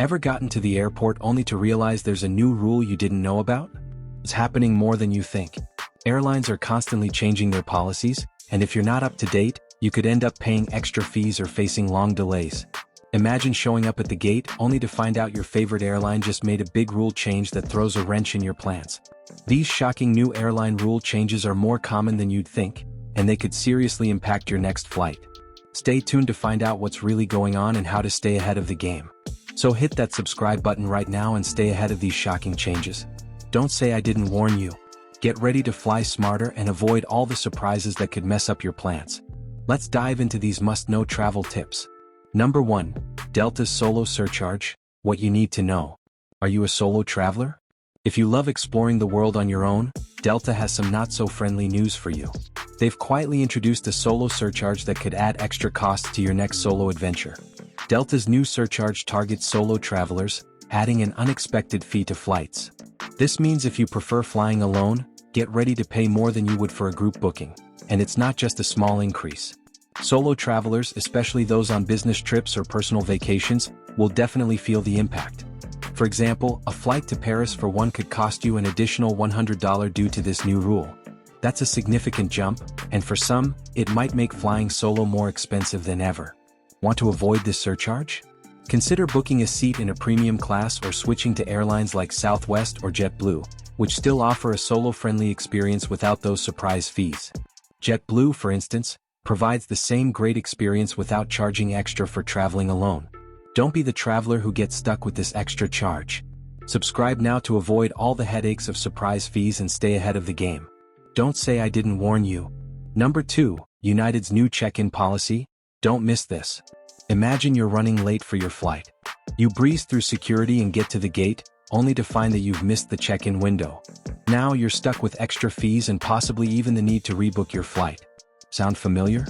Ever gotten to the airport only to realize there's a new rule you didn't know about? It's happening more than you think. Airlines are constantly changing their policies, and if you're not up to date, you could end up paying extra fees or facing long delays. Imagine showing up at the gate only to find out your favorite airline just made a big rule change that throws a wrench in your plans. These shocking new airline rule changes are more common than you'd think, and they could seriously impact your next flight. Stay tuned to find out what's really going on and how to stay ahead of the game. So hit that subscribe button right now and stay ahead of these shocking changes. Don't say I didn't warn you. Get ready to fly smarter and avoid all the surprises that could mess up your plans. Let's dive into these must-know travel tips. Number 1. Delta's Solo Surcharge, what you need to know. Are you a solo traveler? If you love exploring the world on your own, Delta has some not-so-friendly news for you. They've quietly introduced a solo surcharge that could add extra costs to your next solo adventure. Delta's new surcharge targets solo travelers, adding an unexpected fee to flights. This means if you prefer flying alone, get ready to pay more than you would for a group booking, and it's not just a small increase. Solo travelers, especially those on business trips or personal vacations, will definitely feel the impact. For example, a flight to Paris for one could cost you an additional $100 due to this new rule. That's a significant jump, and for some, it might make flying solo more expensive than ever. Want to avoid this surcharge? Consider booking a seat in a premium class or switching to airlines like Southwest or JetBlue, which still offer a solo-friendly experience without those surprise fees. JetBlue, for instance, provides the same great experience without charging extra for traveling alone. Don't be the traveler who gets stuck with this extra charge. Subscribe now to avoid all the headaches of surprise fees and stay ahead of the game. Don't say I didn't warn you. Number 2. United's new check-in policy. Don't miss this. Imagine you're running late for your flight. You breeze through security and get to the gate, only to find that you've missed the check-in window. Now you're stuck with extra fees and possibly even the need to rebook your flight. Sound familiar?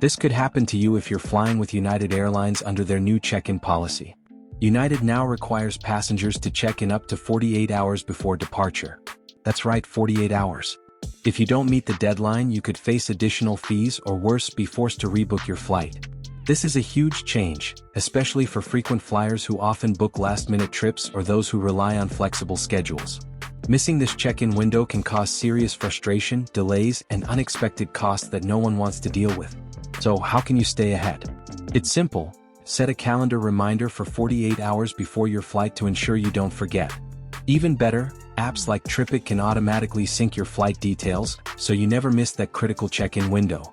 This could happen to you if you're flying with United Airlines under their new check-in policy. United now requires passengers to check in up to 48 hours before departure. That's right, 48 hours. If you don't meet the deadline, you could face additional fees or worse, be forced to rebook your flight. This is a huge change, especially for frequent flyers who often book last-minute trips or those who rely on flexible schedules. Missing this check-in window can cause serious frustration, delays, and unexpected costs that no one wants to deal with. So how can you stay ahead? It's simple. Set a calendar reminder for 48 hours before your flight to ensure you don't forget. Even better, apps like TripIt can automatically sync your flight details, so you never miss that critical check-in window.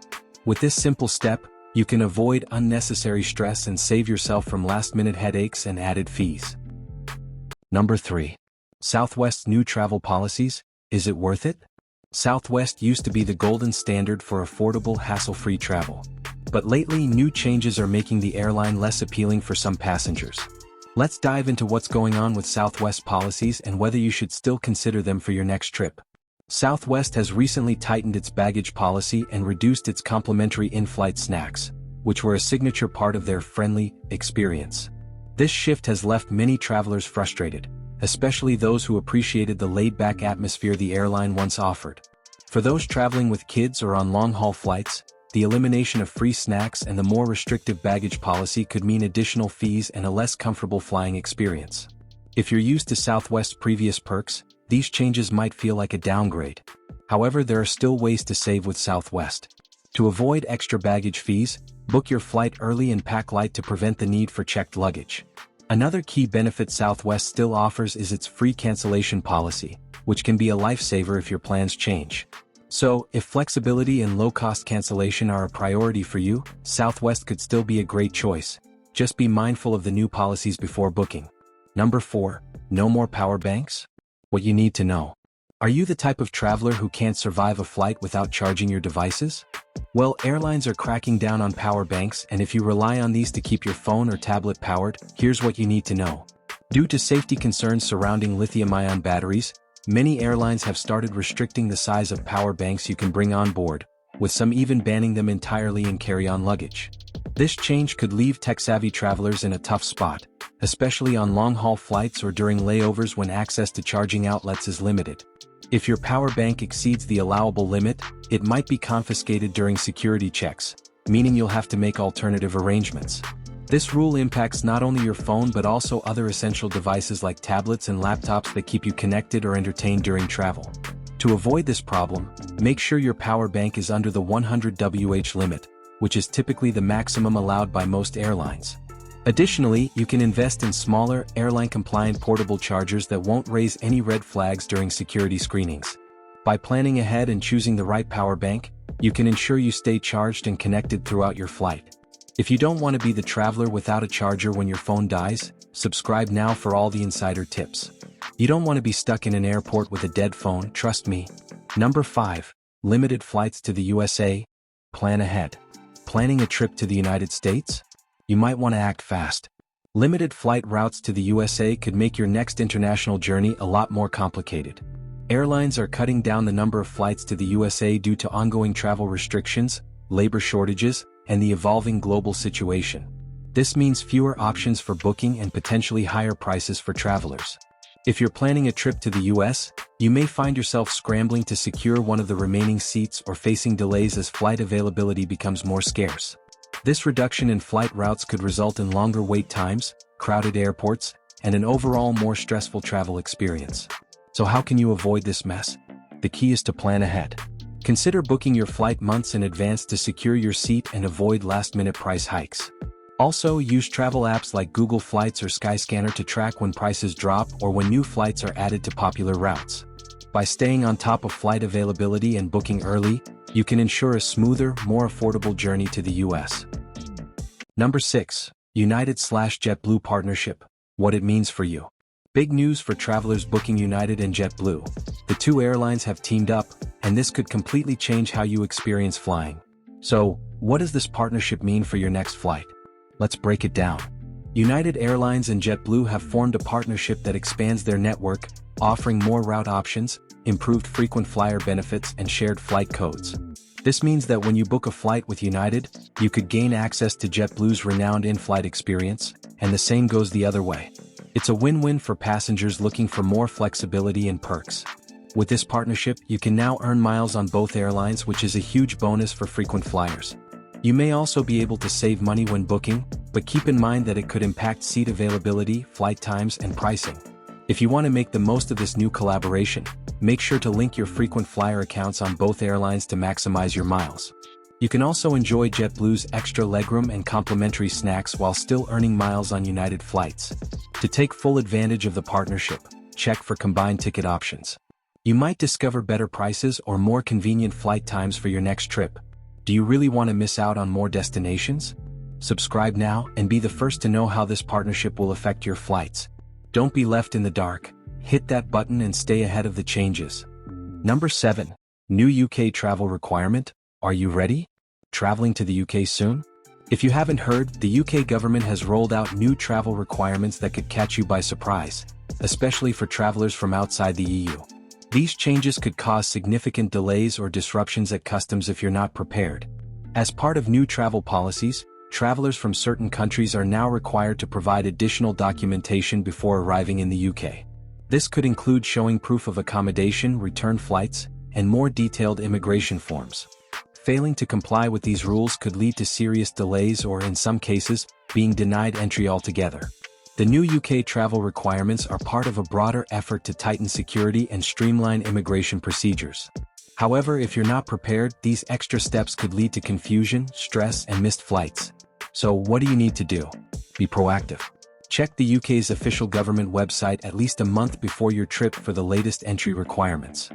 With this simple step, you can avoid unnecessary stress and save yourself from last-minute headaches and added fees. Number 3. Southwest's new travel policies. Is it worth it? Southwest used to be the golden standard for affordable, hassle-free travel. But lately, new changes are making the airline less appealing for some passengers. Let's dive into what's going on with Southwest policies and whether you should still consider them for your next trip. Southwest has recently tightened its baggage policy and reduced its complimentary in-flight snacks, which were a signature part of their friendly experience. This shift has left many travelers frustrated, especially those who appreciated the laid-back atmosphere the airline once offered. For those traveling with kids or on long-haul flights, the elimination of free snacks and the more restrictive baggage policy could mean additional fees and a less comfortable flying experience. If you're used to Southwest's previous perks, these changes might feel like a downgrade. However, there are still ways to save with Southwest. To avoid extra baggage fees, book your flight early and pack light to prevent the need for checked luggage. Another key benefit Southwest still offers is its free cancellation policy, which can be a lifesaver if your plans change. So, if flexibility and low-cost cancellation are a priority for you, Southwest could still be a great choice. Just be mindful of the new policies before booking. Number 4. No more power banks? What you need to know. Are you the type of traveler who can't survive a flight without charging your devices? Well, airlines are cracking down on power banks, and if you rely on these to keep your phone or tablet powered, here's what you need to know. Due to safety concerns surrounding lithium-ion batteries, many airlines have started restricting the size of power banks you can bring on board, with some even banning them entirely in carry-on luggage. This change could leave tech-savvy travelers in a tough spot, especially on long-haul flights or during layovers when access to charging outlets is limited. If your power bank exceeds the allowable limit, it might be confiscated during security checks, meaning you'll have to make alternative arrangements. This rule impacts not only your phone but also other essential devices like tablets and laptops that keep you connected or entertained during travel. To avoid this problem, make sure your power bank is under the 100 Wh limit, which is typically the maximum allowed by most airlines. Additionally, you can invest in smaller, airline-compliant portable chargers that won't raise any red flags during security screenings. By planning ahead and choosing the right power bank, you can ensure you stay charged and connected throughout your flight. If you don't want to be the traveler without a charger when your phone dies, subscribe now for all the insider tips. You don't want to be stuck in an airport with a dead phone, trust me. Number 5. Limited flights to the USA. Plan ahead. Planning a trip to the United States? You might want to act fast. Limited flight routes to the USA could make your next international journey a lot more complicated. Airlines are cutting down the number of flights to the USA due to ongoing travel restrictions, labor shortages, and the evolving global situation. This means fewer options for booking and potentially higher prices for travelers. If you're planning a trip to the US, you may find yourself scrambling to secure one of the remaining seats or facing delays as flight availability becomes more scarce. This reduction in flight routes could result in longer wait times, crowded airports, and an overall more stressful travel experience. So how can you avoid this mess? The key is to plan ahead. Consider booking your flight months in advance to secure your seat and avoid last-minute price hikes. Also, use travel apps like Google Flights or Skyscanner to track when prices drop or when new flights are added to popular routes. By staying on top of flight availability and booking early, you can ensure a smoother, more affordable journey to the US. Number 6. United/JetBlue partnership. What it means for you. Big news for travelers booking United and JetBlue. The two airlines have teamed up, and this could completely change how you experience flying. So, what does this partnership mean for your next flight? Let's break it down. United Airlines and JetBlue have formed a partnership that expands their network, offering more route options, improved frequent flyer benefits, and shared flight codes. This means that when you book a flight with United, you could gain access to JetBlue's renowned in-flight experience, and the same goes the other way. It's a win-win for passengers looking for more flexibility and perks. With this partnership, you can now earn miles on both airlines, which is a huge bonus for frequent flyers. You may also be able to save money when booking, but keep in mind that it could impact seat availability, flight times, and pricing. If you want to make the most of this new collaboration, make sure to link your frequent flyer accounts on both airlines to maximize your miles. You can also enjoy JetBlue's extra legroom and complimentary snacks while still earning miles on United flights. To take full advantage of the partnership, check for combined ticket options. You might discover better prices or more convenient flight times for your next trip. Do you really want to miss out on more destinations? Subscribe now and be the first to know how this partnership will affect your flights. Don't be left in the dark. Hit that button and stay ahead of the changes. Number 7. New UK travel requirement. Are you ready? Traveling to the UK soon? If you haven't heard, the UK government has rolled out new travel requirements that could catch you by surprise, especially for travelers from outside the EU. These changes could cause significant delays or disruptions at customs if you're not prepared. As part of new travel policies, travelers from certain countries are now required to provide additional documentation before arriving in the UK. This could include showing proof of accommodation, return flights, and more detailed immigration forms. Failing to comply with these rules could lead to serious delays or, in some cases, being denied entry altogether. The new UK travel requirements are part of a broader effort to tighten security and streamline immigration procedures. However, if you're not prepared, these extra steps could lead to confusion, stress, and missed flights. So what do you need to do? Be proactive. Check the UK's official government website at least a month before your trip for the latest entry requirements.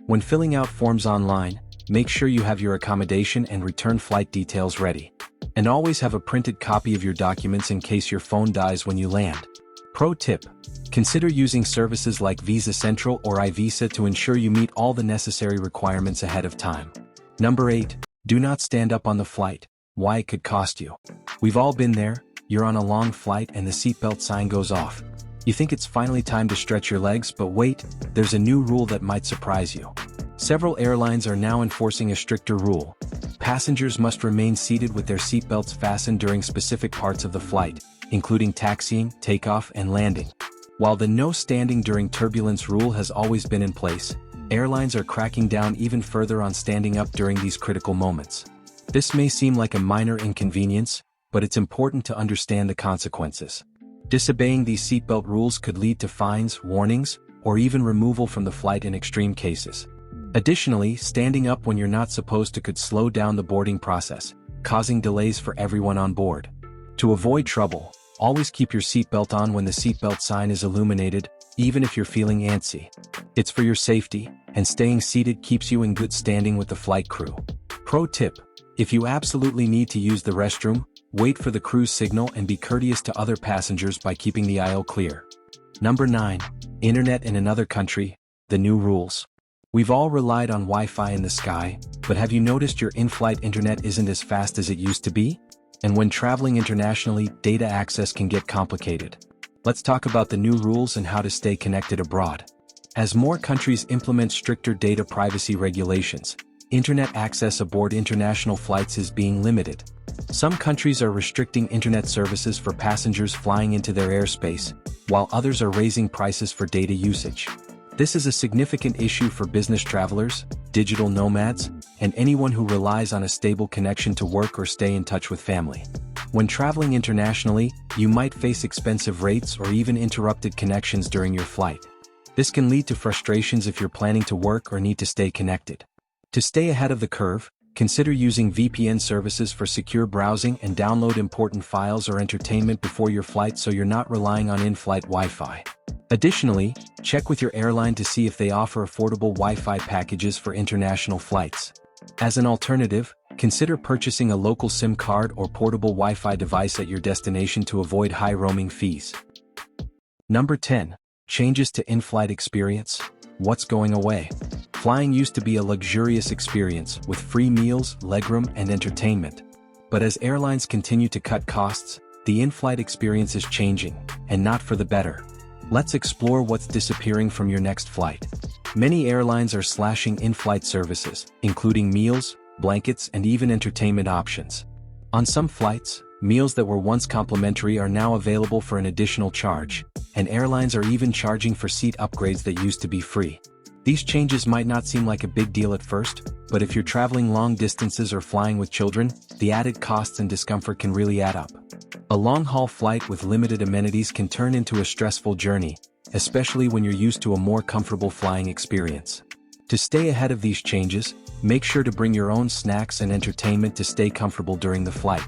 When filling out forms online, make sure you have your accommodation and return flight details ready. And always have a printed copy of your documents in case your phone dies when you land. Pro tip: consider using services like Visa Central or iVisa to ensure you meet all the necessary requirements ahead of time. Number 8. Do not stand up on the flight. Why it could cost you. We've all been there. You're on a long flight and the seatbelt sign goes off. You think it's finally time to stretch your legs, but wait, there's a new rule that might surprise you. Several airlines are now enforcing a stricter rule. Passengers must remain seated with their seatbelts fastened during specific parts of the flight, including taxiing, takeoff, and landing. While the no standing during turbulence rule has always been in place, airlines are cracking down even further on standing up during these critical moments. This may seem like a minor inconvenience, but it's important to understand the consequences. Disobeying these seatbelt rules could lead to fines, warnings, or even removal from the flight in extreme cases. Additionally, standing up when you're not supposed to could slow down the boarding process, causing delays for everyone on board. To avoid trouble, always keep your seatbelt on when the seatbelt sign is illuminated, even if you're feeling antsy. It's for your safety, and staying seated keeps you in good standing with the flight crew. Pro tip: if you absolutely need to use the restroom, wait for the crew's signal and be courteous to other passengers by keeping the aisle clear. Number 9. Internet in another country, the new rules. We've all relied on Wi-Fi in the sky, but have you noticed your in-flight internet isn't as fast as it used to be? And when traveling internationally, data access can get complicated. Let's talk about the new rules and how to stay connected abroad. As more countries implement stricter data privacy regulations, internet access aboard international flights is being limited. Some countries are restricting internet services for passengers flying into their airspace, while others are raising prices for data usage. This is a significant issue for business travelers, digital nomads, and anyone who relies on a stable connection to work or stay in touch with family. When traveling internationally, you might face expensive rates or even interrupted connections during your flight. This can lead to frustrations if you're planning to work or need to stay connected. To stay ahead of the curve, consider using VPN services for secure browsing and download important files or entertainment before your flight so you're not relying on in-flight Wi-Fi. Additionally, check with your airline to see if they offer affordable Wi-Fi packages for international flights. As an alternative, consider purchasing a local SIM card or portable Wi-Fi device at your destination to avoid high roaming fees. Number 10. Changes to in-flight experience. What's going away? Flying used to be a luxurious experience with free meals, legroom, and entertainment. But as airlines continue to cut costs, the in-flight experience is changing, and not for the better. Let's explore what's disappearing from your next flight. Many airlines are slashing in-flight services, including meals, blankets, and even entertainment options. On some flights, meals that were once complimentary are now available for an additional charge, and airlines are even charging for seat upgrades that used to be free. These changes might not seem like a big deal at first, but if you're traveling long distances or flying with children, the added costs and discomfort can really add up. A long-haul flight with limited amenities can turn into a stressful journey, especially when you're used to a more comfortable flying experience. To stay ahead of these changes, make sure to bring your own snacks and entertainment to stay comfortable during the flight.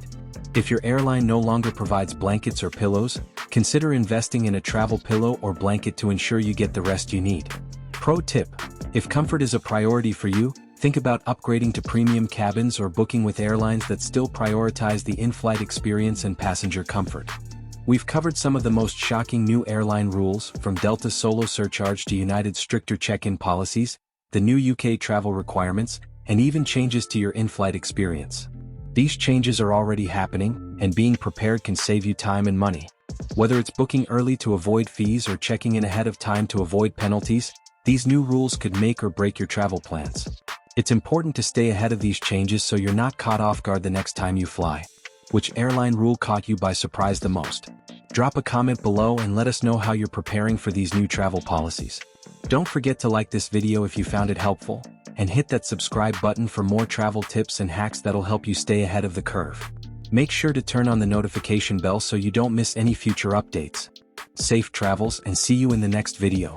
If your airline no longer provides blankets or pillows, consider investing in a travel pillow or blanket to ensure you get the rest you need. Pro tip: if comfort is a priority for you, think about upgrading to premium cabins or booking with airlines that still prioritize the in-flight experience and passenger comfort. We've covered some of the most shocking new airline rules, from Delta solo surcharge to United's stricter check-in policies, the new UK travel requirements, and even changes to your in-flight experience. These changes are already happening, and being prepared can save you time and money. Whether it's booking early to avoid fees or checking in ahead of time to avoid penalties, these new rules could make or break your travel plans. It's important to stay ahead of these changes so you're not caught off guard the next time you fly. Which airline rule caught you by surprise the most? Drop a comment below and let us know how you're preparing for these new travel policies. Don't forget to like this video if you found it helpful, and hit that subscribe button for more travel tips and hacks that'll help you stay ahead of the curve. Make sure to turn on the notification bell so you don't miss any future updates. Safe travels, and see you in the next video.